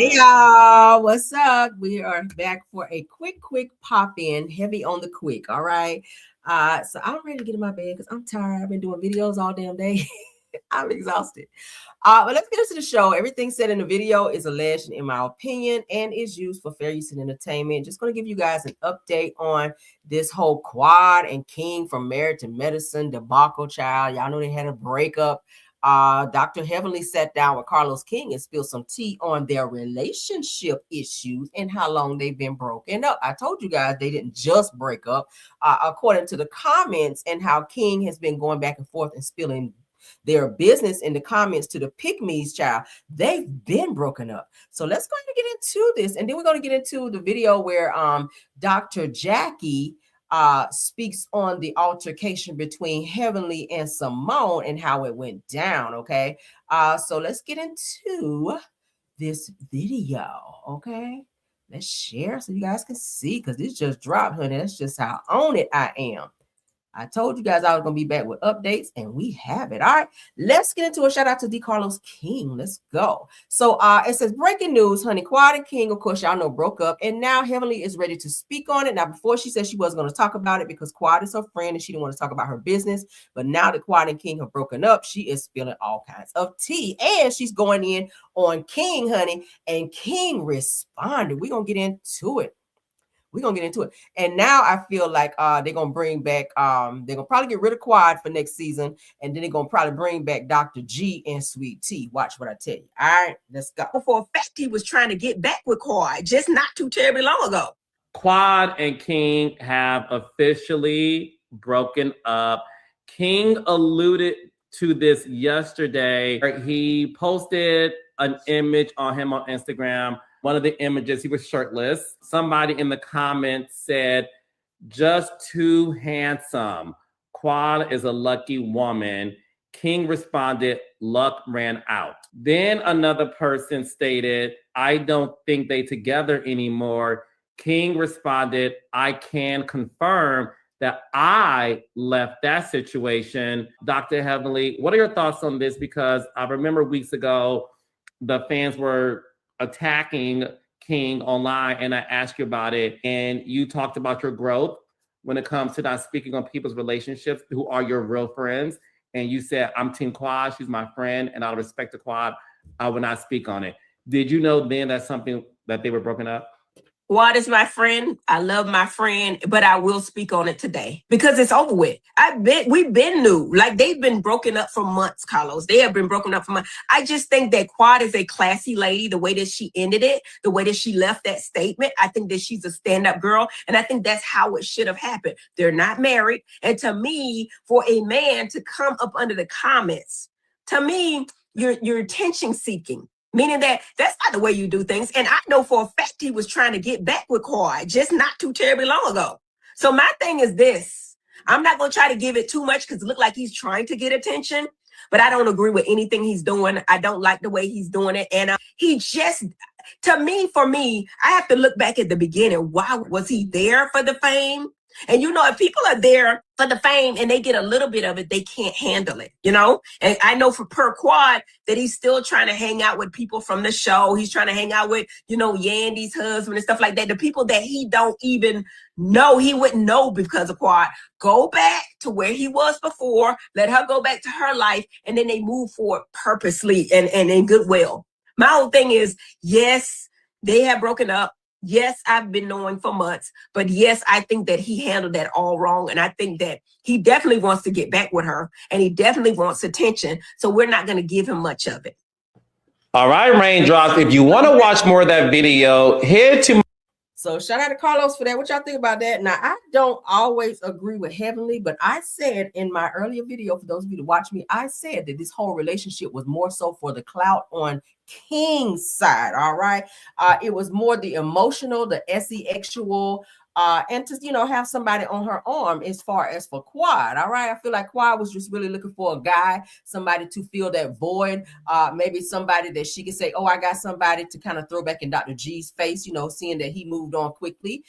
Hey y'all, what's up? We are back for a quick pop in, heavy on the quick. All right. So I'm ready to get in my bed because I'm tired. I've been doing videos all damn day. I'm exhausted. But let's get into the show. Everything said in the video is alleged, in my opinion, and is used for fair use and entertainment. Just going to give you guys an update on this whole Quad and King from Married to Medicine debacle, child. Y'all know they had a breakup. Dr. Heavenly sat down with Carlos King and spilled some tea on their relationship issues and how long they've been broken up. I told you guys they didn't just break up. According to the comments and how King has been going back and forth and spilling their business in the comments to the pick-me's, child, they've been broken up. So let's go ahead and get into this. And then we're going to get into the video where Dr. Jackie speaks on the altercation between Heavenly and Simone and how it went down. Okay. So let's get into this video. Okay. Let's share so you guys can see, because this just dropped, honey. That's just how on it I am. I told you guys I was going to be back with updates, and we have it. All right, let's get into a shout out to D. Carlos King. Let's go. So it says, breaking news, honey. Quad and King, of course, y'all know, broke up, and now Heavenly is ready to speak on it. Now, before she said she wasn't going to talk about it because Quad is her friend and she didn't want to talk about her business. But now that Quad and King have broken up, she is spilling all kinds of tea, and she's going in on King, honey, and King responded. We're going to get into it. We're gonna get into it. And now I feel like they're gonna bring back they're gonna probably get rid of Quad for next season, and then they're gonna probably bring back Dr. G and Sweet Tea. Watch what I tell you. All right, let's go. For a fact, he was trying to get back with Quad just not too terribly long ago. Quad and King have officially broken up. King alluded to this yesterday. He posted an image on him on Instagram. One of the images, he was shirtless. Somebody in the comments said, just too handsome. Quad is a lucky woman. King responded, luck ran out. Then another person stated, I don't think they together anymore. King responded, I can confirm that I left that situation. Dr. Heavenly, what are your thoughts on this? Because I remember weeks ago, the fans were attacking King online, and I asked you about it, and you talked about your growth when it comes to not speaking on people's relationships who are your real friends. And you said, I'm Team Quad, she's my friend, and out of respect to Quad, I will not speak on it. Did you know then that's something that they were broken up? Quad is my friend. I love my friend, but I will speak on it today because it's over with. We've been new. Like, they've been broken up for months, Carlos. They have been broken up for months. I just think that Quad is a classy lady, the way that she ended it, the way that she left that statement. I think that she's a stand-up girl, and I think that's how it should have happened. They're not married. And to me, for a man to come up under the comments, to me, you're attention seeking. Meaning that that's not the way you do things. And I know for a fact he was trying to get back with Quad just not too terribly long ago. So my thing is this. I'm not going to try to give it too much because it looked like he's trying to get attention. But I don't agree with anything he's doing. I don't like the way he's doing it. And he just, to me, for me, I have to look back at the beginning. Why was he there for the fame? And, you know, if people are there for the fame and they get a little bit of it, they can't handle it, you know? And I know for per Quad that he's still trying to hang out with people from the show. He's trying to hang out with, you know, Yandy's husband and stuff like that. The people that he don't even know, he wouldn't know because of Quad. Go back to where he was before. Let her go back to her life. And then they move forward purposely and in goodwill. My whole thing is, yes, they have broken up. Yes, I've been knowing for months, but yes, I think that he handled that all wrong. And I think that he definitely wants to get back with her and he definitely wants attention. So we're not going to give him much of it. All right, Raindrops, if you want to watch more of that video, head to... So shout out to Carlos for that. What y'all think about that? Now, I don't always agree with Heavenly, but I said in my earlier video, for those of you to watch me, I said that this whole relationship was more so for the clout on King's side. All right. It was more the emotional, the sexual, and to, you know, have somebody on her arm as far as for Quad. All right. I feel like Quad was just really looking for a guy, somebody to fill that void. Maybe somebody that she could say, oh, I got somebody to kind of throw back in Dr. G's face, you know, seeing that he moved on quickly.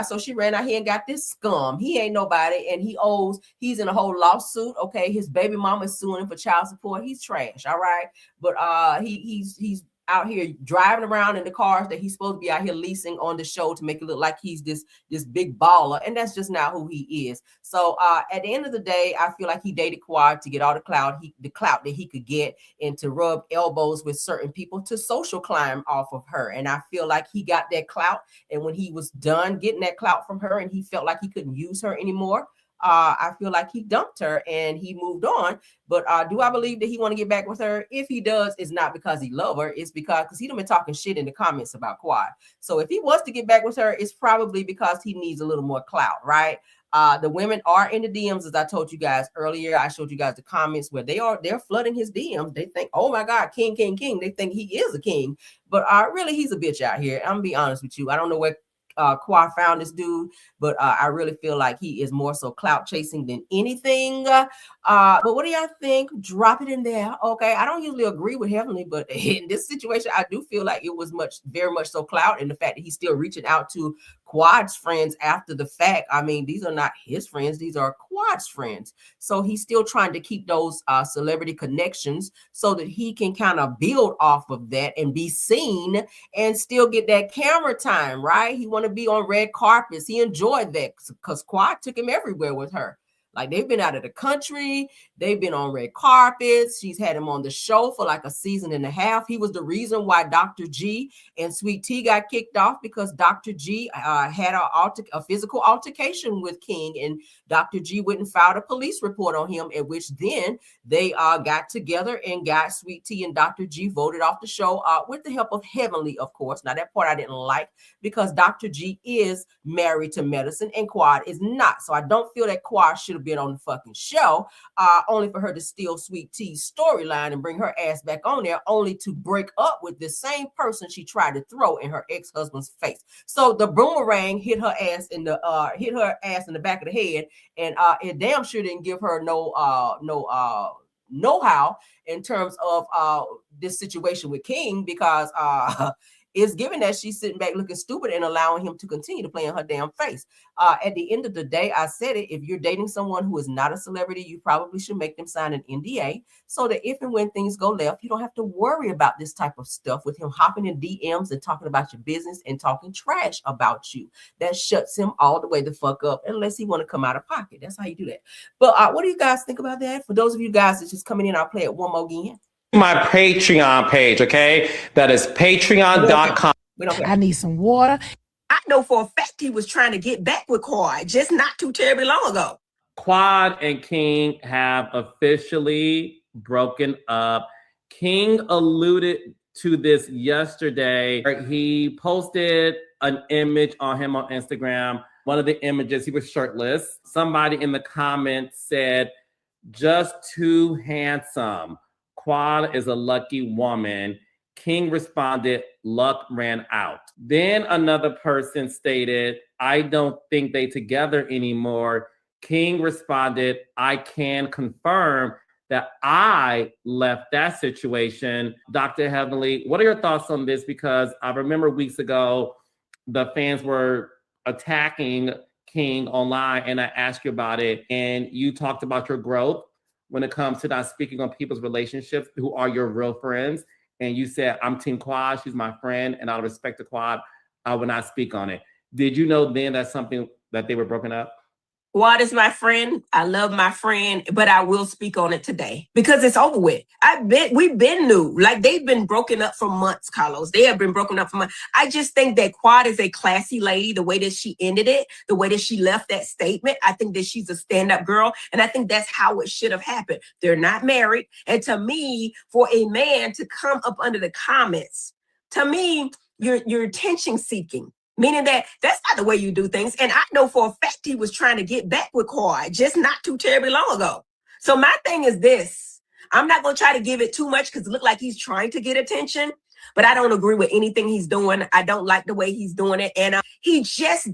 So she ran out here and got this scum. He ain't nobody, and he's in a whole lawsuit. Okay. His baby mama is suing him for child support. He's trash. All right. But he's out here driving around in the cars that he's supposed to be out here leasing on the show to make it look like he's this big baller, and that's just not who he is. So at the end of the day, I feel like he dated Quad to get all the clout that he could get, and to rub elbows with certain people to social climb off of her. And I feel like he got that clout, and when he was done getting that clout from her and he felt like he couldn't use her anymore, I feel like he dumped her and he moved on. But do I believe that he want to get back with her? If he does, it's not because he love her. It's because he done been talking shit in the comments about Quad. So if he wants to get back with her, it's probably because he needs a little more clout, right? The women are in the DMs, as I told you guys earlier. I showed you guys the comments where they're flooding his DMs. They think, oh my God, king, king, king. They think he is a king, but really he's a bitch out here. I'm gonna be honest with you. I don't know where Quad found this dude, but I really feel like he is more so clout chasing than anything. But what do y'all think? Drop it in there. Okay, I don't usually agree with Heavenly, but in this situation, I do feel like it was very much so clout, and the fact that he's still reaching out to Quad's friends after the fact. I mean, these are not his friends, these are Quad's friends. So he's still trying to keep those celebrity connections so that he can kind of build off of that and be seen and still get that camera time, right? He want to be on red carpets. He enjoyed that because Quad took him everywhere with her. Like, they've been out of the country. They've been on red carpets. She's had him on the show for like a season and a half. He was the reason why Dr. G and Sweet Tea got kicked off, because Dr. G had a physical altercation with King, and Dr. G went and filed a police report on him, at which then they got together and got Sweet Tea and Dr. G voted off the show with the help of Heavenly, of course. Now, that part I didn't like, because Dr. G is married to Medicine and Quad is not. So I don't feel that Quad should have been on the fucking show, only for her to steal Sweet Tea's storyline and bring her ass back on there, only to break up with the same person she tried to throw in her ex-husband's face. So the boomerang hit her ass in the back of the head, and it damn sure didn't give her no know-how in terms of this situation with King, because it's given that she's sitting back looking stupid and allowing him to continue to play in her damn face. At the end of the day, I said it, if you're dating someone who is not a celebrity, you probably should make them sign an NDA so that if and when things go left, you don't have to worry about this type of stuff with him hopping in DMs and talking about your business and talking trash about you. That shuts him all the way the fuck up, unless he want to come out of pocket. That's how you do that. But what do you guys think about that? For those of you guys that's just coming in, I'll play it one more again. My Patreon page, okay? That is patreon.com. I need some water. I know for a fact he was trying to get back with Quad just not too terribly long ago. Quad and King have officially broken up. King alluded to this yesterday. He posted an image on him on Instagram. One of the images, he was shirtless. Somebody in the comments said, "Just too handsome. Quad is a lucky woman." King responded, "Luck ran out." Then another person stated, "I don't think they together anymore." King responded, "I can confirm that I left that situation." Dr. Heavenly, what are your thoughts on this? Because I remember weeks ago, the fans were attacking King online, and I asked you about it, and you talked about your growth when it comes to not speaking on people's relationships who are your real friends. And you said, "I'm Team Quad, she's my friend, and out of respect to Quad, I will not speak on it." Did you know then that's something that they were broken up? Quad is my friend. I love my friend, but I will speak on it today because it's over with. We've been new. Like, they've been broken up for months, Carlos. They have been broken up for months. I just think that Quad is a classy lady, the way that she ended it, the way that she left that statement. I think that she's a stand-up girl, and I think that's how it should have happened. They're not married. And to me, for a man to come up under the comments, to me, you're attention seeking. Meaning that that's not the way you do things. And I know for a fact he was trying to get back with Quad just not too terribly long ago. So my thing is this. I'm not going to try to give it too much because it looked like he's trying to get attention. But I don't agree with anything he's doing. I don't like the way he's doing it. And he just,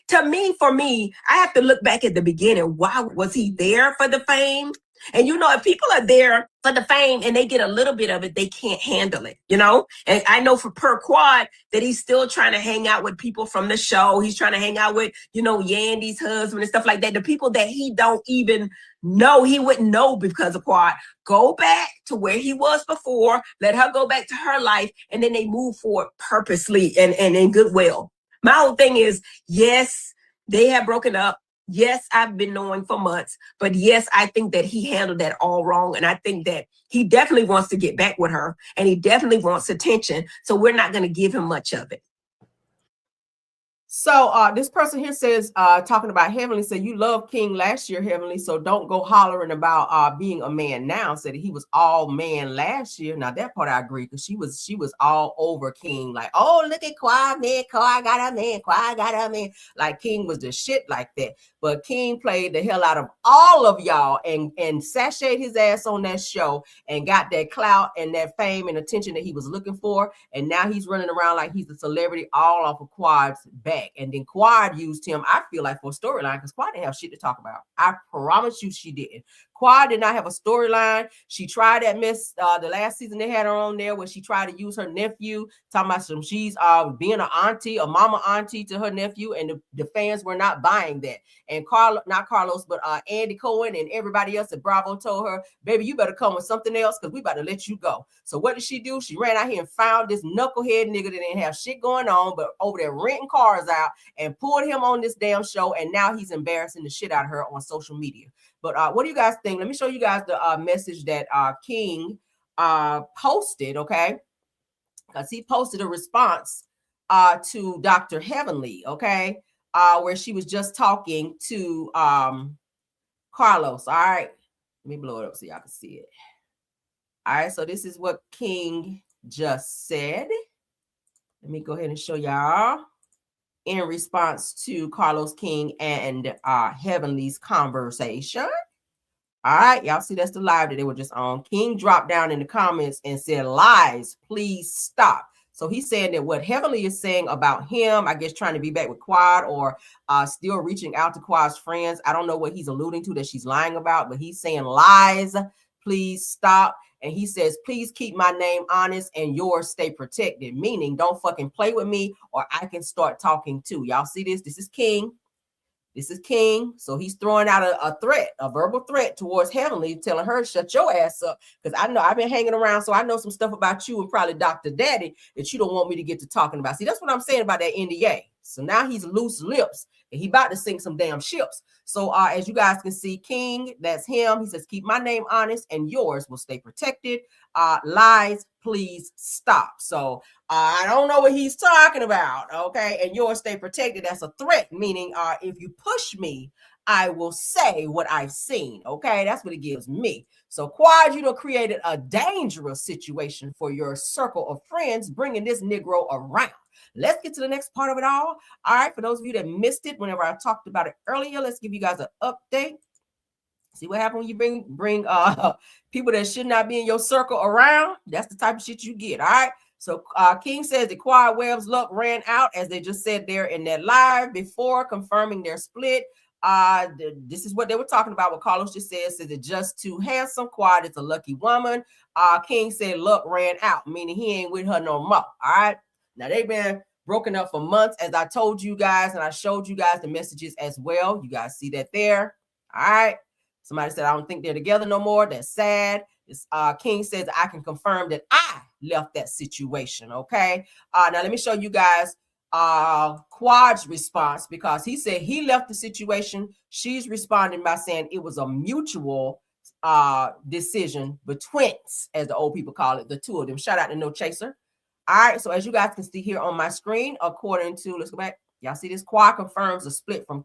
for me, I have to look back at the beginning. Why was he there for the fame? And you know, if people are there for the fame and they get a little bit of it, they can't handle it, you know? And I know for per Quad that he's still trying to hang out with people from the show. He's trying to hang out with, you know, Yandy's husband and stuff like that. The people that he don't even know, he wouldn't know because of Quad. Go back to where he was before, let her go back to her life, and then they move forward purposely and in goodwill. My whole thing is, yes, they have broken up. Yes, I've been knowing for months, but yes, I think that he handled that all wrong. And I think that he definitely wants to get back with her and he definitely wants attention. So we're not going to give him much of it. So this person here says, talking about Heavenly, said, you loved King last year, Heavenly, so don't go hollering about being a man now. Said he was all man last year. Now that part I agree, because she was all over King, like, oh, look at Quad, man, Quad got a man, Quad got a man. Like King was the shit like that. But King played the hell out of all of y'all and sashayed his ass on that show and got that clout and that fame and attention that he was looking for. And now he's running around like he's a celebrity all off of Quad's back. And then Quad used him, I feel like, for a storyline, because Quad didn't have shit to talk about. I promise you she didn't. Quad did not have a storyline. She tried that mess the last season they had her on there where she tried to use her nephew, talking about some she's being an auntie, a mama auntie to her nephew, and the fans were not buying that. And not Carlos, but Andy Cohen and everybody else at Bravo told her, baby, you better come with something else because we about to let you go. So what did she do? She ran out here and found this knucklehead nigga that didn't have shit going on, but over there renting cars out, and pulled him on this damn show. And now he's embarrassing the shit out of her on social media. But what do you guys think? Let me show you guys the message that King posted, okay? Because he posted a response to Dr. Heavenly, okay? Where she was just talking to Carlos, all right? Let me blow it up so y'all can see it. All right, so this is what King just said. Let me go ahead and show y'all in response to Carlos King and Heavenly's conversation. All right, y'all see that's the live that they were just on. King dropped down in the comments and said, lies, please stop. So he's saying that what Heavenly is saying about him, I guess trying to be back with Quad or still reaching out to Quad's friends. I don't know what he's alluding to that she's lying about, but he's saying lies, please stop. And he says, please keep my name honest and yours stay protected. Meaning don't fucking play with me or I can start talking too. Y'all see this? This is King. This is King. So he's throwing out a threat, a verbal threat towards Heavenly, telling her, shut your ass up. Because I know I've been hanging around, so I know some stuff about you and probably Dr. Daddy that you don't want me to get to talking about. See, that's what I'm saying about that NDA. So now he's loose lips and he about to sink some damn ships. So as you guys can see, King, that's him. He says, keep my name honest and yours will stay protected. Lies, please stop. So I don't know what he's talking about. Okay. And yours stay protected. That's a threat, meaning if you push me, I will say what I've seen. Okay. That's what it gives me. So Quad, you done created a dangerous situation for your circle of friends, bringing this Negro around. Let's get to the next part of it all. All right. For those of you that missed it, whenever I talked about it earlier, let's give you guys an update. See what happens when you bring people that should not be in your circle around. That's the type of shit you get. All right. So King says the Quad Webb's luck ran out, as they just said there in that live before confirming their split. This is what they were talking about. What Carlos just says it just too handsome. Quad is a lucky woman. King said luck ran out, meaning he ain't with her no more. All right. Now they've been broken up for months, as I told you guys, and I showed you guys the messages as well. You guys see that there. All right. Somebody said, I don't think they're together no more. That's sad. This, King says, I can confirm that I left that situation. Okay. Now let me show you guys Quad's response, because he said he left the situation. She's responding by saying it was a mutual decision between, as the old people call it, the two of them. Shout out to No Chaser. All right. So as you guys can see here on my screen, according to, let's go back. Y'all see this? Quad confirms a split from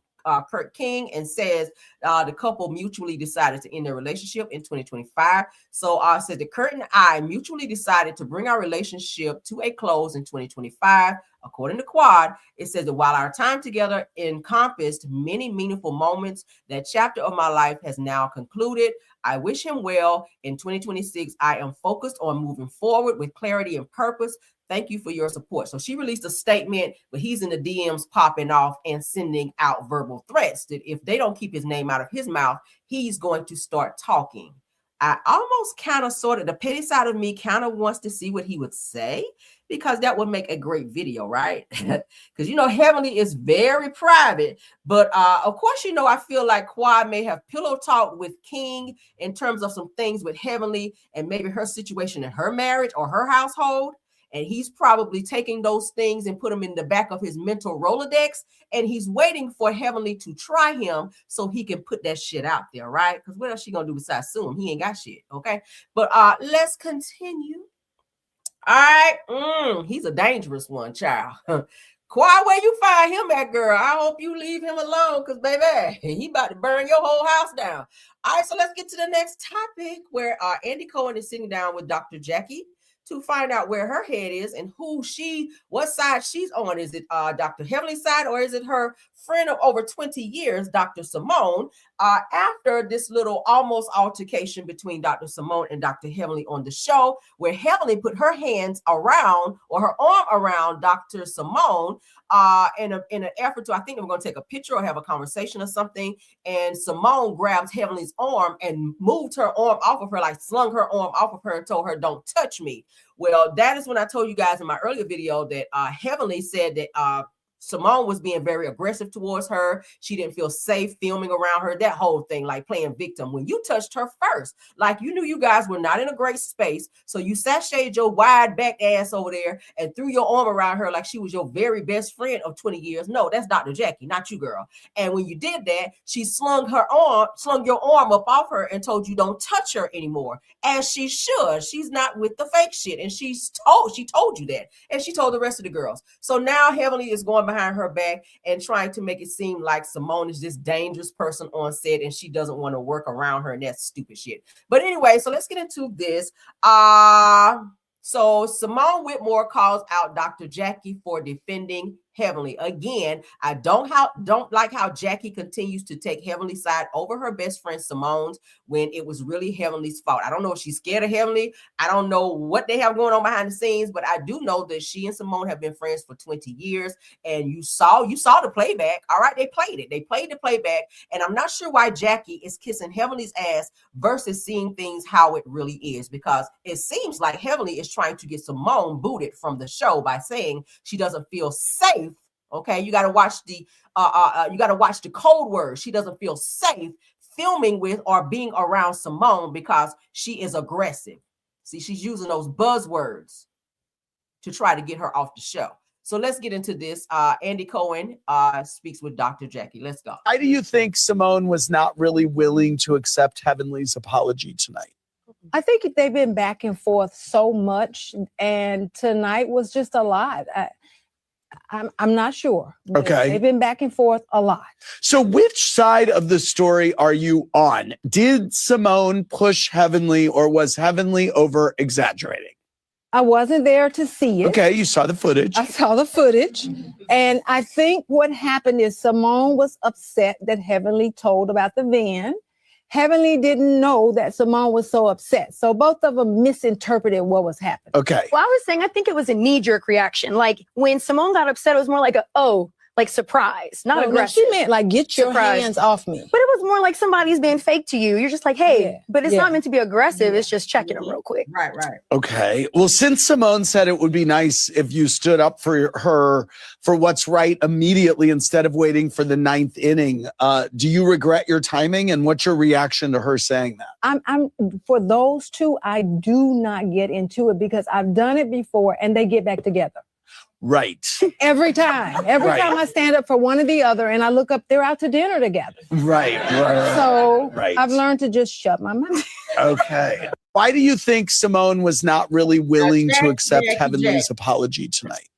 Kurt King and says the couple mutually decided to end their relationship in 2025. So said the Kurt and I mutually decided to bring our relationship to a close in 2025. According to Quad, it says that while our time together encompassed many meaningful moments, that chapter of my life has now concluded. I wish him well in 2026. I am focused on moving forward with clarity and purpose. Thank you for your support. So she released a statement, but he's in the DMs popping off and sending out verbal threats that if they don't keep his name out of his mouth, he's going to start talking. I almost kind of sort of, the petty side of me kind of wants to see what he would say, because that would make a great video, right? Because, you know, Heavenly is very private. But of course, you know, I feel like Quad may have pillow talked with King in terms of some things with Heavenly and maybe her situation in her marriage or her household. And he's probably taking those things and put them in the back of his mental Rolodex. And he's waiting for Heavenly to try him so he can put that shit out there, right? Because what else she gonna do besides sue him? He ain't got shit, okay? But let's continue. All right. He's a dangerous one, child. Quad, where you find him at, girl? I hope you leave him alone, because, baby, he about to burn your whole house down. All right, so let's get to the next topic, where Andy Cohen is sitting down with Dr. Jackie to find out where her head is and what side she's on. Is it Dr. Heavenly's side, or is it her friend of over 20 years, Dr. Simone? After this little almost altercation between Dr. Simone and Dr. Heavenly on the show, where Heavenly put her hands around, or her arm around Dr. Simone in an effort to, I think I'm going to take a picture or have a conversation or something. And Simone grabbed Heavenly's arm and moved her arm off of her, like slung her arm off of her and told her, "Don't touch me." Well, that is when I told you guys in my earlier video that Heavenly said that Simone was being very aggressive towards her. She didn't feel safe filming around her, that whole thing, like playing victim. When you touched her first, like you knew you guys were not in a great space, so you sashayed your wide back ass over there and threw your arm around her like she was your very best friend of 20 years. No, that's Dr. Jackie, not you, girl. And when you did that, she slung your arm up off her and told you don't touch her anymore, as she should. She's not with the fake shit, and she told you that, and she told the rest of the girls. So now Heavenly is going behind her back and trying to make it seem like Simone is this dangerous person on set and she doesn't want to work around her, and that's stupid shit. But anyway, so let's get into this. So Simone Whitmore calls out Dr. Jackie for defending Heavenly. Again, I don't like how Jackie continues to take Heavenly's side over her best friend Simone's when it was really Heavenly's fault. I don't know if she's scared of Heavenly. I don't know what they have going on behind the scenes, but I do know that she and Simone have been friends for 20 years. And you saw the playback. All right, they played it. They played the playback. And I'm not sure why Jackie is kissing Heavenly's ass versus seeing things how it really is, because it seems like Heavenly is trying to get Simone booted from the show by saying she doesn't feel safe. Okay, you got to watch the code word. She doesn't feel safe filming with or being around Simone because she is aggressive. See, she's using those buzzwords to try to get her off the show. So let's get into this. Andy Cohen speaks with Dr. Jackie. Let's go. Why do you think Simone was not really willing to accept Heavenly's apology tonight? I think they've been back and forth so much, and tonight was just a lot. I'm not sure. Okay. They've been back and forth a lot. So which side of the story are you on? Did Simone push Heavenly, or was Heavenly over exaggerating? I wasn't there to see it. Okay, you saw the footage. I saw the footage. And I think what happened is Simone was upset that Heavenly told about the van. Heavenly didn't know that Simone was so upset. So both of them misinterpreted what was happening. Okay. Well, I was saying, I think it was a knee-jerk reaction. Like when Simone got upset, it was more like surprise, not aggressive. She meant like, get your hands off me. But it was more like somebody's being fake to you. You're just like, hey, Yeah. but it's Yeah. not meant to be aggressive. It's just checking them real quick. Right. Okay. Well, since Simone said it would be nice if you stood up for her for what's right immediately instead of waiting for the 9th inning, do you regret your timing? And what's your reaction to her saying that? I'm for those two, I do not get into it because I've done it before and they get back together. Right. Every time. Every Right. time I stand up for one or the other and I look up, they're out to dinner together. Right. So Right. I've learned to just shut my mouth. Okay. Why do you think Simone was not really willing to accept Jackie. Heavenly's apology tonight?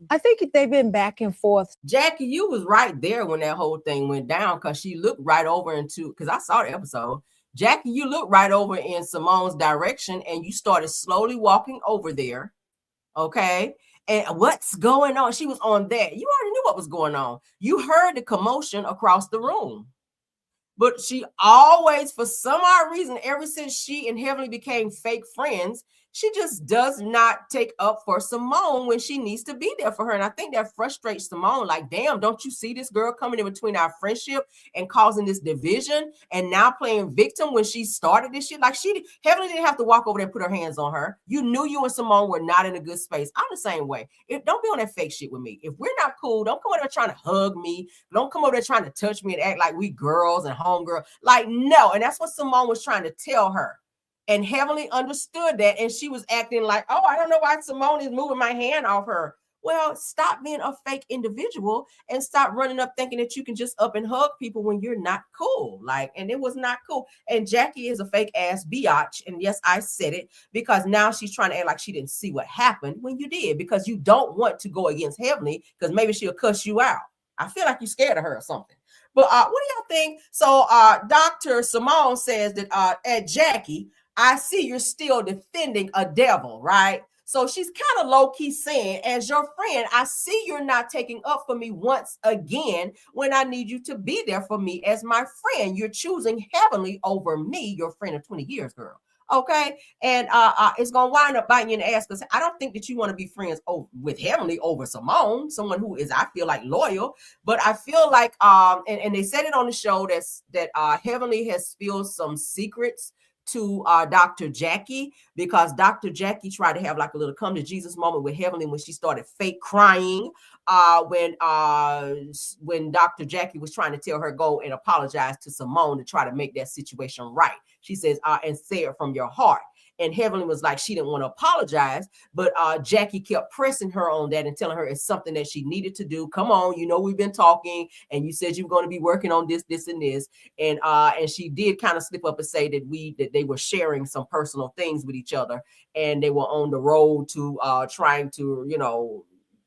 I think they've been back and forth. Jackie, you was right there when that whole thing went down, because she looked right over because I saw the episode. Jackie, you looked right over in Simone's direction and you started slowly walking over there. Okay. And what's going on? She was on that. You already knew what was going on. You heard the commotion across the room. But she always, for some odd reason, ever since she and Heavenly became fake friends, she just does not take up for Simone when she needs to be there for her. And I think that frustrates Simone. Like, damn, don't you see this girl coming in between our friendship and causing this division and now playing victim when she started this shit? Like, Heavenly didn't have to walk over there and put her hands on her. You knew you and Simone were not in a good space. I'm the same way. Don't be on that fake shit with me. If we're not cool, don't come over there trying to hug me. Don't come over there trying to touch me and act like we girls and homegirl. Like, no. And that's what Simone was trying to tell her. And Heavenly understood that, and she was acting like, oh, I don't know why Simone is moving my hand off her. Well, stop being a fake individual and stop running up thinking that you can just up and hug people when you're not cool. Like, and it was not cool. And Jackie is a fake ass biatch. And yes, I said it, because now she's trying to act like she didn't see what happened when you did, because you don't want to go against Heavenly because maybe she'll cuss you out. I feel like you're scared of her or something. But what do y'all think? So Dr. Simone says that at Jackie, I see you're still defending a devil, right? So she's kind of low-key saying, as your friend, I see you're not taking up for me once again when I need you to be there for me as my friend. You're choosing Heavenly over me, your friend of 20 years, girl. Okay? And it's going to wind up biting you in the ass, because I don't think that you want to be friends with Heavenly over Simone, someone who is, I feel like, loyal. But I feel like, and they said it on the show that Heavenly has spilled some secrets to Dr. Jackie, because Dr. Jackie tried to have like a little come to Jesus moment with Heavenly when she started fake crying when Dr. Jackie was trying to tell her go and apologize to Simone to try to make that situation right. She says, and say it from your heart. And Heavenly was like, she didn't want to apologize, but Jackie kept pressing her on that and telling her it's something that she needed to do. Come on, you know, we've been talking and you said you were going to be working on this, this, and this. And she did kind of slip up and say that they were sharing some personal things with each other, and they were on the road to trying to, you know,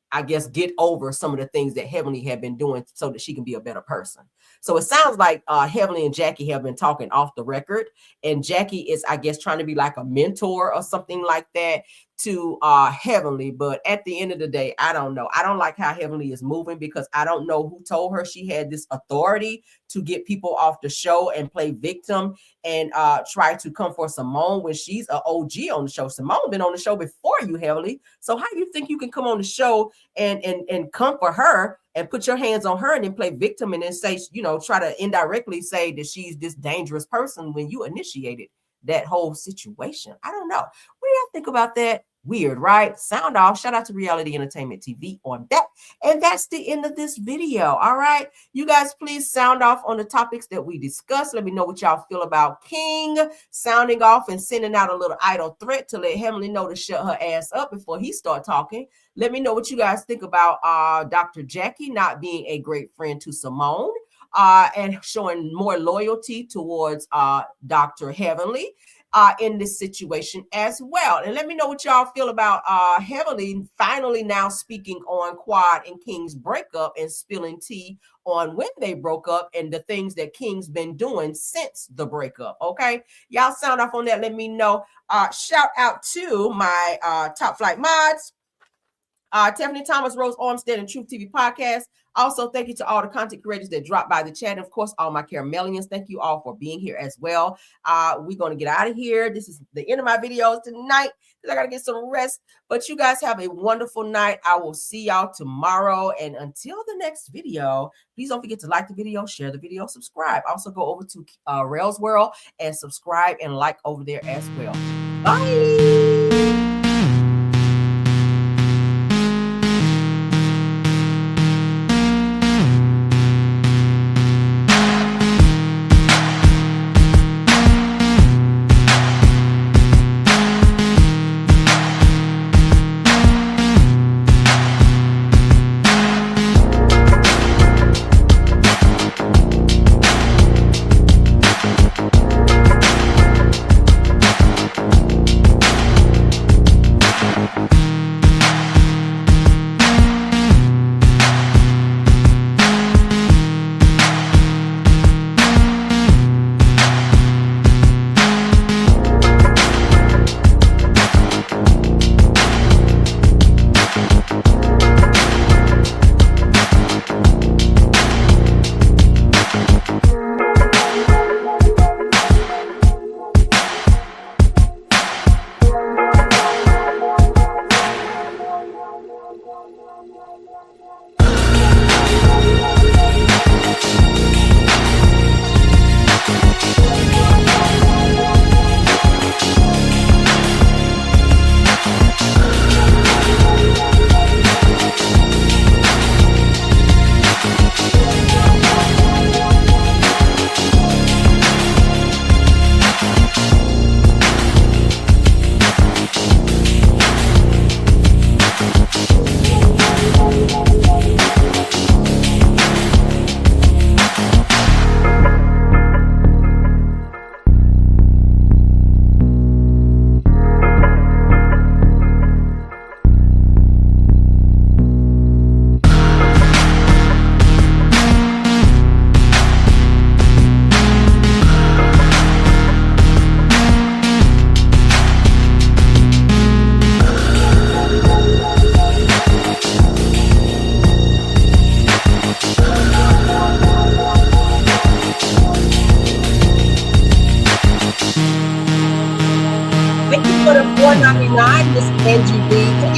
I guess, get over some of the things that Heavenly had been doing so that she can be a better person. So it sounds like Heavenly and Jackie have been talking off the record, and Jackie is, I guess, trying to be like a mentor or something like that to Heavenly. But at the end of the day, I don't know. I don't like how Heavenly is moving, because I don't know who told her she had this authority to get people off the show and play victim and try to come for Simone when she's an OG on the show. Simone been on the show before you, Heavenly. So how do you think you can come on the show and come for her and put your hands on her and then play victim and then say, you know, try to indirectly say that she's this dangerous person when you initiated that whole situation? I don't know. What do y'all think about that? Weird, right? Sound off. Shout out to Reality Entertainment TV on that. And that's the end of this video. All right. You guys, please sound off on the topics that we discussed. Let me know what y'all feel about King sounding off and sending out a little idle threat to let Heavenly know to shut her ass up before he start talking. Let me know what you guys think about Dr. Jackie not being a great friend to Simone and showing more loyalty towards Dr. Heavenly in this situation as well. And let me know what y'all feel about Heavenly finally now speaking on Quad and King's breakup and spilling tea on when they broke up and the things that King's been doing since the breakup. Okay, y'all sound off on that. Let me know. Shout out to my Top Flight mods, Tiffany Thomas, Rose Armstead, and Truth TV Podcast. Also, thank you to all the content creators that dropped by the chat. And of course, all my Caramelians. Thank you all for being here as well. We're going to get out of here. This is the end of my videos tonight because I got to get some rest. But you guys have a wonderful night. I will see y'all tomorrow. And until the next video, please don't forget to like the video, share the video, subscribe. Also, go over to Rails World and subscribe and like over there as well. Bye.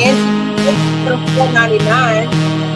And $4.99.